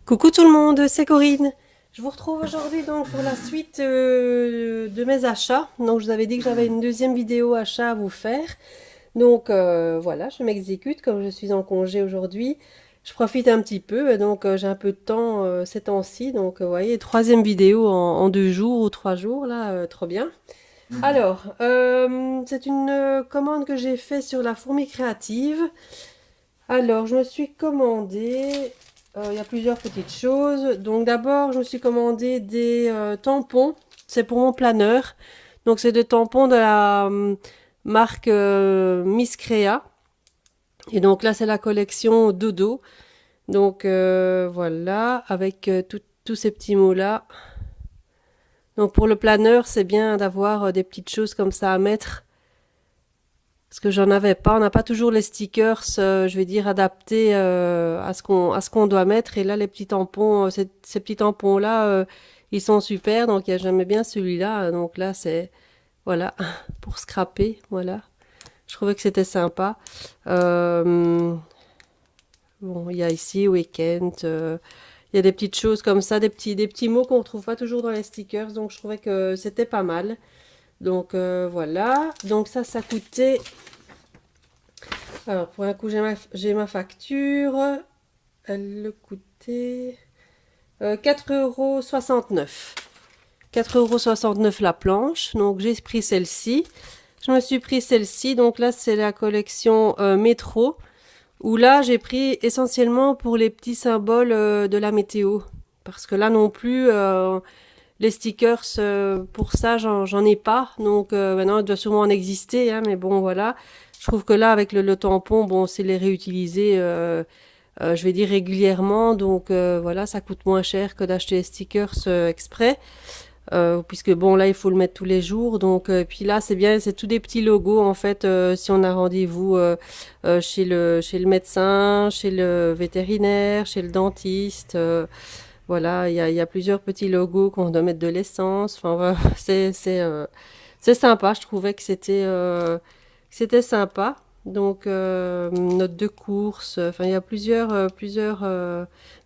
Coucou tout le monde, c'est Corinne. Je vous retrouve aujourd'hui donc pour la suite de mes achats. Donc je vous avais dit que j'avais une deuxième vidéo achat à vous faire. Donc voilà, je m'exécute comme je suis en congé aujourd'hui. Je profite un petit peu et donc j'ai un peu de temps ces temps-ci. Donc vous voyez, troisième vidéo en 2 jours ou 3 jours là, trop bien. Alors, c'est une commande que j'ai fait sur la fourmi créative. Alors, je me suis commandé, il y a plusieurs petites choses. Donc d'abord, je me suis commandé des tampons. C'est pour mon planeur. Donc c'est des tampons de la marque Miss Crea. Et donc là, c'est la collection Dodo. Donc voilà, avec tous ces petits mots-là. Donc pour le planeur, c'est bien d'avoir des petites choses comme ça à mettre. Parce que j'en avais pas, on n'a pas toujours les stickers, je vais dire, adaptés à ce qu'on doit mettre. Et là, les petits tampons, ces petits tampons-là, ils sont super. Donc, j'aimais bien celui-là. Donc là, c'est, voilà, pour scraper, voilà. Je trouvais que c'était sympa. Euh, bon, il y a ici Weekend. Il y a des petites choses comme ça, des petits mots qu'on ne retrouve pas toujours dans les stickers. Donc, je trouvais que c'était pas mal. Donc, voilà. Donc, ça coûtait. Alors, pour un coup, j'ai ma facture. Elle coûtait 4,69 €. 4,69 € la planche. Donc, j'ai pris celle-ci. Je me suis pris celle-ci. Donc là, c'est la collection Métro. Où là, j'ai pris essentiellement pour les petits symboles de la météo. Parce que là non plus, les stickers, pour ça, j'en ai pas. Donc maintenant, il doit sûrement en exister. Hein, mais bon, voilà. Je trouve que là, avec le tampon, bon, c'est les réutiliser, je vais dire régulièrement. Donc voilà, ça coûte moins cher que d'acheter les stickers exprès. Puisque bon, là, il faut le mettre tous les jours. Donc, puis là, c'est bien, c'est tous des petits logos, en fait, si on a rendez-vous chez le médecin, chez le vétérinaire, chez le dentiste. Voilà, il y a plusieurs petits logos qu'on doit mettre de l'essence. Enfin, voilà, c'est sympa. Je trouvais que c'était sympa. Donc, notes de course. Enfin, il y a plusieurs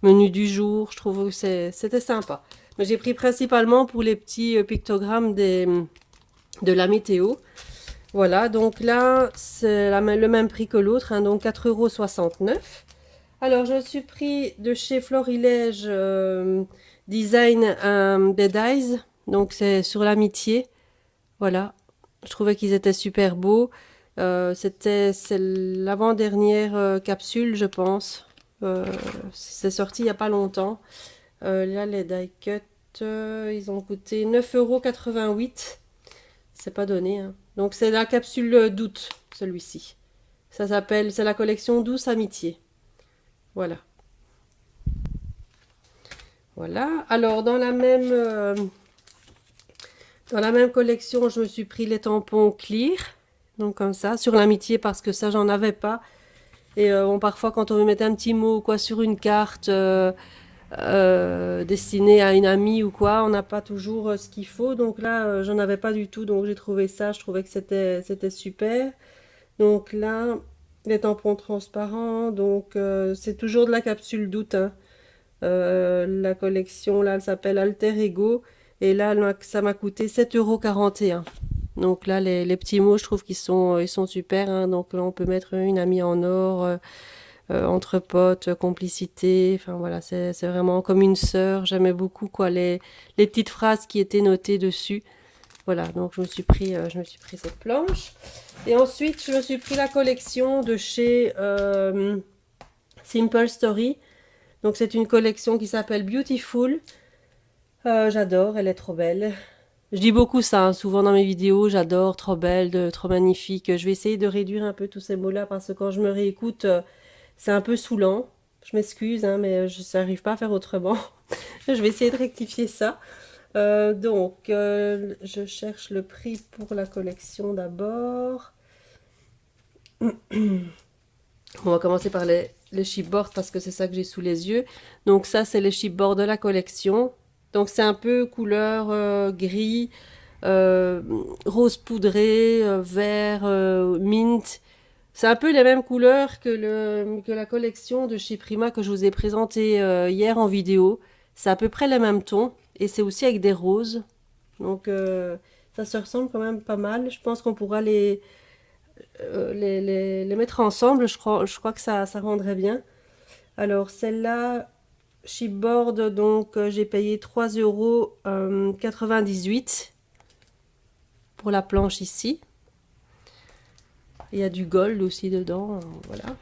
menus du jour. Je trouve que c'était sympa. Mais j'ai pris principalement pour les petits pictogrammes de la météo. Voilà, donc là, c'est le même prix que l'autre, hein, donc 4,69 €. Alors, je me suis pris de chez Florilège Design Dead Eyes. Donc, c'est sur l'amitié. Voilà. Je trouvais qu'ils étaient super beaux. C'est l'avant-dernière capsule, je pense. C'est sorti il n'y a pas longtemps. Là, les die cut, ils ont coûté 9,88 €. C'est pas donné, hein. Donc, c'est la capsule d'août, celui-ci. C'est la collection Douce Amitié. Voilà. Voilà. Alors, dans la même collection, je me suis pris les tampons Clear. Donc, comme ça, sur l'amitié, parce que ça, j'en avais pas. Et bon, parfois, quand on veut mettre un petit mot quoi sur une carte destinée à une amie ou quoi, on n'a pas toujours ce qu'il faut. Donc là, j'en avais pas du tout. Donc, j'ai trouvé ça. Je trouvais que c'était super. Donc là, les tampons transparents. Donc, c'est toujours de la capsule d'août, hein. La collection, là, elle s'appelle Alter Ego. Et là, ça m'a coûté 7,41 €. Donc là, les petits mots, je trouve ils sont super, hein. Donc là, on peut mettre une amie en or, entre potes, complicité. Enfin voilà, c'est vraiment comme une sœur. J'aimais beaucoup quoi, les petites phrases qui étaient notées dessus. Voilà, donc je me suis pris cette planche. Et ensuite, je me suis pris la collection de chez Simple Story. Donc c'est une collection qui s'appelle Beautiful. J'adore, elle est trop belle. Je dis beaucoup ça, hein, souvent dans mes vidéos, j'adore, trop belle, trop magnifique. Je vais essayer de réduire un peu tous ces mots-là parce que quand je me réécoute, c'est un peu saoulant. Je m'excuse, hein, mais je n'arrive pas à faire autrement. Je vais essayer de rectifier ça. Donc, je cherche le prix pour la collection d'abord. On va commencer par les chipboards parce que c'est ça que j'ai sous les yeux. Donc ça, c'est les chipboards de la collection. Donc c'est un peu couleur gris, euh, rose poudré, vert, mint. C'est un peu les mêmes couleurs que la collection de chez Prima que je vous ai présentée hier en vidéo. C'est à peu près les mêmes tons et c'est aussi avec des roses. Donc ça se ressemble quand même pas mal. Je pense qu'on pourra les mettre ensemble. Je crois que ça rendrait bien. Alors celle-là, Chipboard, donc j'ai payé 3,98 € pour la planche ici. Il y a du gold aussi dedans, voilà.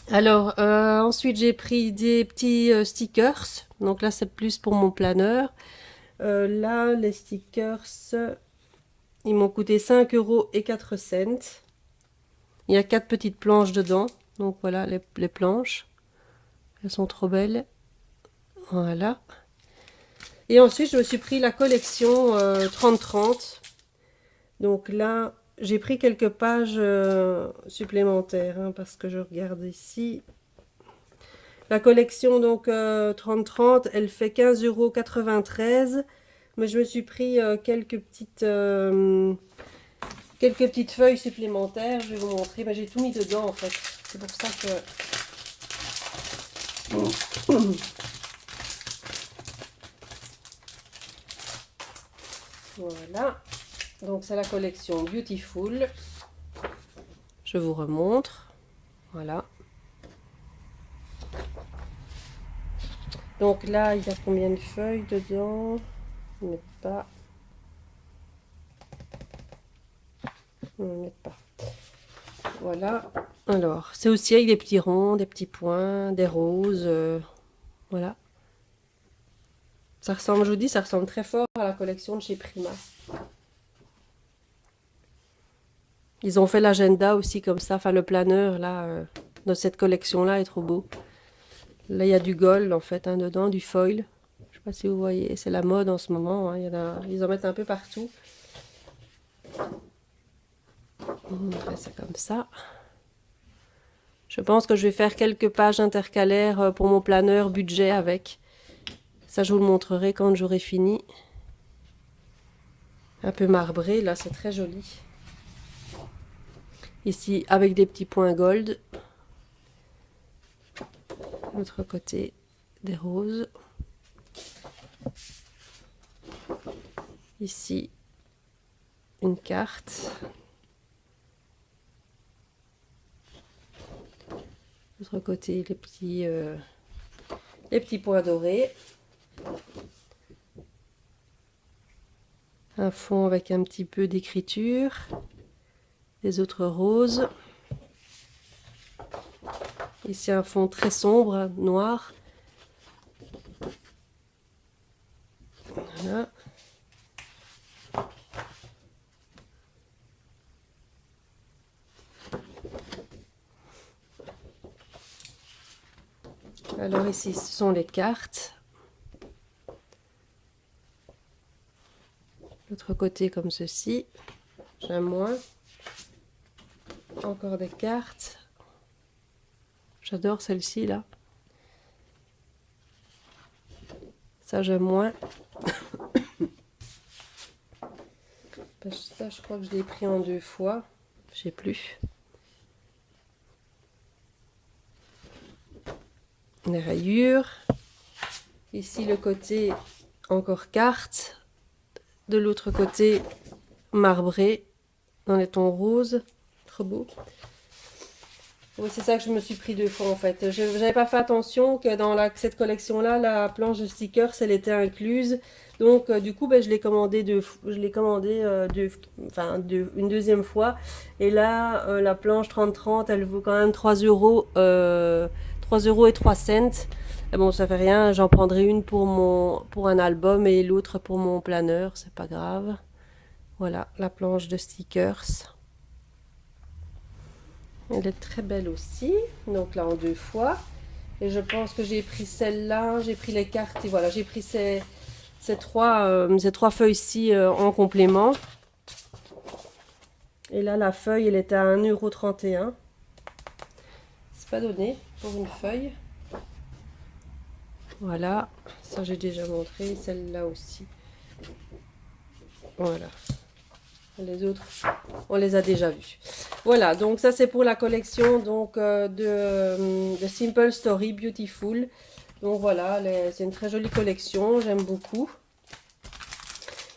Alors, ensuite, j'ai pris des petits stickers. Donc là, c'est plus pour mon planeur. Là, les stickers, ils m'ont coûté 5,04 €. Il y a 4 petites planches dedans. Donc voilà, les planches. Elles sont trop belles. Voilà. Et ensuite, je me suis pris la collection 30-30. Donc là, j'ai pris quelques pages supplémentaires, hein, parce que je regarde ici. La collection donc 30-30, elle fait 15,93 €. Mais je me suis pris quelques petites feuilles supplémentaires. Je vais vous montrer. Mais j'ai tout mis dedans en fait. C'est pour ça que... Voilà. Donc c'est la collection Beautiful. Je vous remontre. Voilà. Donc là, il y a combien de feuilles dedans? On ne met pas. On ne met pas. Voilà. Alors, c'est aussi avec des petits ronds, des petits points, des roses. Voilà. Ça ressemble, je vous dis, ça ressemble très fort à la collection de chez Prima. Ils ont fait l'agenda aussi comme ça. Enfin, le planeur, là, dans cette collection-là, est trop beau. Là, il y a du gold, en fait, hein, dedans, du foil. Je sais pas si vous voyez, c'est la mode en ce moment. Hein. Ils en mettent un peu partout. On fait ça comme ça. Je pense que je vais faire quelques pages intercalaires pour mon planeur budget avec. Ça, je vous le montrerai quand j'aurai fini. Un peu marbré, là, c'est très joli. Ici, avec des petits points gold. L'autre côté, des roses. Ici, une carte. L'autre côté, les petits points dorés. Un fond avec un petit peu d'écriture. Les autres roses. Ici, un fond très sombre, noir. Voilà. Alors ici, ce sont les cartes. L'autre côté comme ceci. J'aime moins. Encore des cartes. J'adore celle-ci là. Ça, j'aime moins. Ça, je crois que je l'ai pris en 2 fois. Je sais plus. Les rayures. Ici, le côté encore carte. De l'autre côté, marbré. Dans les tons roses. Trop beau. Oui, c'est ça que je me suis pris 2 fois en fait. Je n'avais pas fait attention que dans cette collection-là, la planche de stickers, elle était incluse. Donc du coup, ben, je l'ai commandé, une deuxième fois. Et là, la planche 30-30, elle vaut quand même 3 €, 3 € et 3 cents. Et bon, ça fait rien, j'en prendrai une pour un album et l'autre pour mon planeur, c'est pas grave. Voilà, la planche de stickers. Elle est très belle aussi. Donc là en 2 fois. Et je pense que j'ai pris celle-là. J'ai pris les cartes. Et voilà, j'ai pris ces trois feuilles-ci en complément. Et là, la feuille, elle était à 1,31 €. C'est pas donné pour une feuille. Voilà. Ça, j'ai déjà montré. Celle-là aussi. Voilà. Les autres, on les a déjà vus. Voilà, donc ça c'est pour la collection donc, de Simple Story Beautiful. Donc voilà, c'est une très jolie collection, j'aime beaucoup.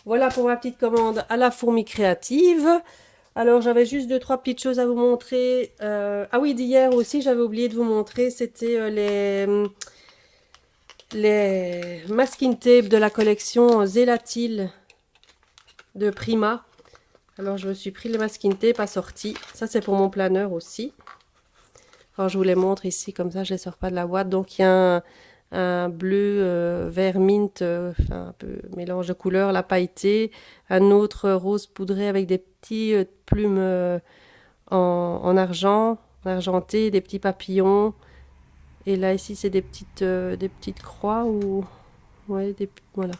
Voilà pour ma petite commande à la fourmi créative. Alors j'avais juste 2-3 petites choses à vous montrer. Ah oui, d'hier aussi j'avais oublié de vous montrer, c'était les masking tape de la collection Zelatil de Prima. Alors je me suis pris les masking tape assortis. Ça c'est pour mon planeur aussi. Alors je vous les montre ici, comme ça je ne les sors pas de la boîte. Donc il y a un bleu vert mint, enfin, un peu mélange de couleurs, la pailleté. Un autre rose poudré avec des petits plumes en argent, en argenté, des petits papillons. Et là ici c'est des petites croix ou ouais, voilà.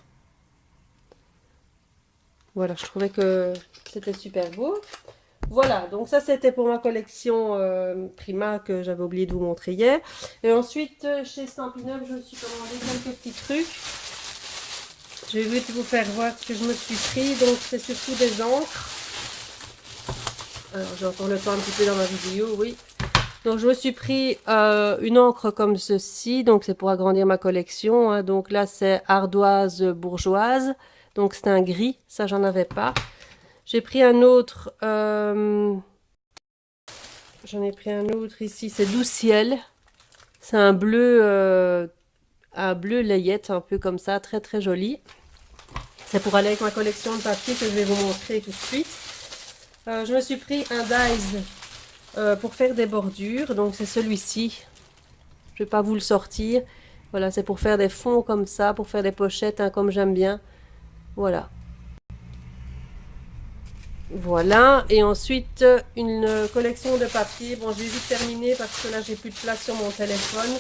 Voilà, je trouvais que c'était super beau. Voilà, donc ça c'était pour ma collection Prima que j'avais oublié de vous montrer hier. Et ensuite, chez Stampin' Up, je me suis commandé quelques petits trucs. Je vais vite vous faire voir ce que je me suis pris. Donc c'est surtout des encres. Alors j'ai encore le temps un petit peu dans ma vidéo, oui. Donc je me suis pris une encre comme ceci. Donc c'est pour agrandir ma collection, hein. Donc là c'est ardoise bourgeoise. Donc c'est un gris, ça j'en avais pas. J'ai pris un autre... j'en ai pris un autre ici, c'est Doux Ciel. C'est un bleu layette, un peu comme ça, très très joli. C'est pour aller avec ma collection de papier que je vais vous montrer tout de suite. Je me suis pris un dies pour faire des bordures, donc c'est celui-ci. Je ne vais pas vous le sortir. Voilà, c'est pour faire des fonds comme ça, pour faire des pochettes, hein, comme j'aime bien. Voilà. Voilà, et ensuite une collection de papier. Bon, je vais vite terminer parce que là j'ai plus de place sur mon téléphone.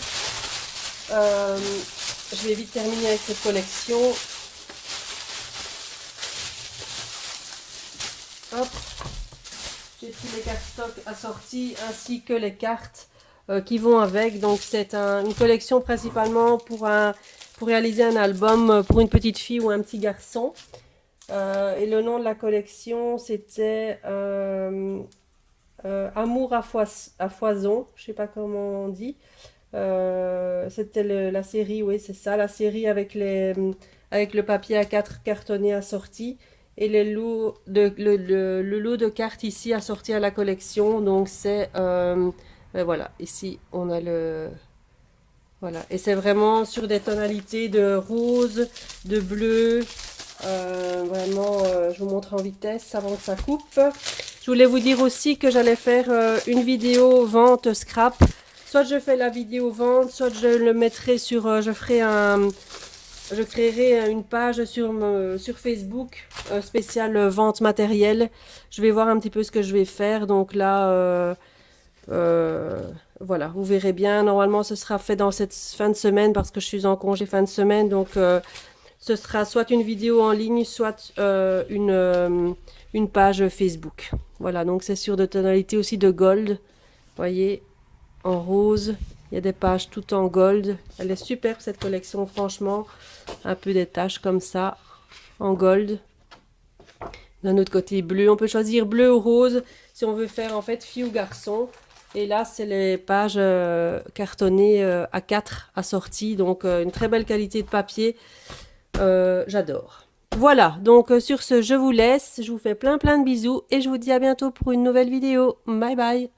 Je vais vite terminer avec cette collection. Hop, j'ai pris les cartes stock assorties ainsi que les cartes qui vont avec. Donc c'est une collection principalement pour réaliser un album pour une petite fille ou un petit garçon. Et le nom de la collection, c'était Amour à foison, je sais pas comment on dit. C'était la série, oui, c'est ça, la série avec le papier A4 cartonné assorti et le lot de cartes ici assorti à la collection. Donc c'est ben voilà, ici on a le voilà, et c'est vraiment sur des tonalités de rose, de bleu. Vraiment, je vous montre en vitesse avant que ça coupe. Je voulais vous dire aussi que j'allais faire une vidéo vente scrap. Soit je fais la vidéo vente, soit je le mettrai sur... je créerai une page sur Facebook spéciale vente matériel. Je vais voir un petit peu ce que je vais faire. Donc là, voilà, vous verrez bien. Normalement, ce sera fait dans cette fin de semaine parce que je suis en congé fin de semaine. Donc... ce sera soit une vidéo en ligne, soit une page Facebook. Voilà, donc c'est sur de tonalités aussi de gold. Vous voyez, en rose. Il y a des pages tout en gold. Elle est superbe cette collection, franchement. Un peu des taches comme ça, en gold. D'un autre côté, bleu. On peut choisir bleu ou rose si on veut faire en fait fille ou garçon. Et là, c'est les pages cartonnées A4 assorties. Donc, une très belle qualité de papier. J'adore. Voilà, donc sur ce, je vous laisse. Je vous fais plein de bisous et je vous dis à bientôt pour une nouvelle vidéo. Bye bye.